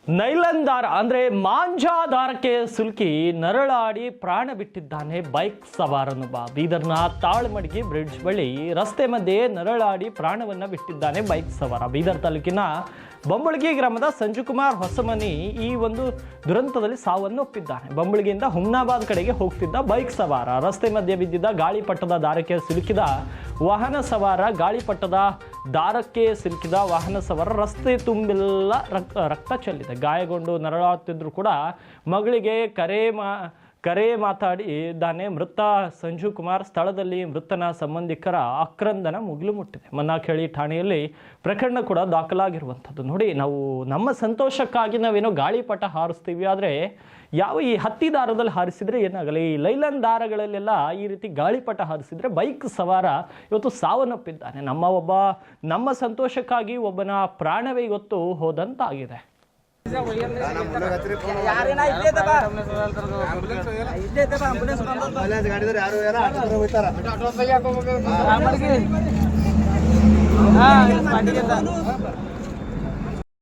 Nylon ದಾರ ಅಂದ್ರೆ ಮಾಂಜಾ ದಾರಕ್ಕೆ ಸಿಲುಕಿ ನರಳಾಡಿ ಪ್ರಾಣ ಬಿಟ್ಟಿದ್ದಾನೆ ಬೈಕ್ ಸವಾರನೊಬ್ಬ. ಬೀದರ್ನ ತಾಳ್ಮಡಿಗೆ ಬ್ರಿಡ್ಜ್ ಬಳಿ ರಸ್ತೆ ಮಧ್ಯೆ ನರಳಾಡಿ ಪ್ರಾಣವನ್ನ ಬಿಟ್ಟಿದ್ದಾನೆ ಬೈಕ್ ಸವಾರ. ಬೀದರ್ ತಾಲೂಕಿನ ಬಂಬಳಗಿ ಗ್ರಾಮದ ಸಂಜುಕುಮಾರ್ ಹೊಸಮನಿ ಈ ಒಂದು ದುರಂತದಲ್ಲಿ ಸಾವನ್ನಪ್ಪಿದ್ದಾನೆ. ಬಂಬಳಗಿಯಿಂದ ಹುಮ್ನಾಬಾದ್ ಕಡೆಗೆ ಹೋಗ್ತಿದ್ದ ಬೈಕ್ ಸವಾರ ರಸ್ತೆ ಮಧ್ಯೆ ಬಿದ್ದಿದ್ದ ಗಾಳಿಪಟದ ದಾರಕ್ಕೆ ಸಿಲುಕಿದ ವಾಹನ ಸವಾರ ರಸ್ತೆ ತುಂಬೆಲ್ಲ ರಕ್ತ ಚೆಲ್ಲಿದೆ. ಗಾಯಗೊಂಡು ನರಳಾಡುತ್ತಿದ್ರು ಕೂಡ ಮಗಳಿಗೆ ಕರೆ ಮಾತಾಡಿದ್ದಾನೆ ಮೃತ ಸಂಜು ಕುಮಾರ್. ಸ್ಥಳದಲ್ಲಿ ಮೃತನ ಸಂಬಂಧಿಕರ ಆಕ್ರಂದನ ಮುಗಿಲು ಮುಟ್ಟಿದೆ. ಮನ್ನಾಖೇಳಿ ಠಾಣೆಯಲ್ಲಿ ಪ್ರಕರಣ ಕೂಡ ದಾಖಲಾಗಿರುವಂಥದ್ದು. ನೋಡಿ, ನಾವು ನಮ್ಮ ಸಂತೋಷಕ್ಕಾಗಿ ನಾವೇನೋ ಗಾಳಿಪಟ ಹಾರಿಸ್ತೀವಿ, ಆದರೆ ಈ ಹತ್ತಿ ದಾರದಲ್ಲಿ ಹಾರಿಸಿದ್ರೆ ಏನಾಗಲ್ಲ, ಈ ಲೈಲನ್ ದಾರಗಳಲ್ಲೆಲ್ಲ ಈ ರೀತಿ ಗಾಳಿಪಟ ಹಾರಿಸಿದ್ರೆ ಬೈಕ್ ಸವಾರ ಇವತ್ತು ಸಾವನ್ನಪ್ಪಿದ್ದಾನೆ. ನಮ್ಮ ಸಂತೋಷಕ್ಕಾಗಿ ಒಬ್ಬನ ಪ್ರಾಣವೇ ಇವತ್ತು ಹೋದಂತಾಗಿದೆ. ಗಾಡಿ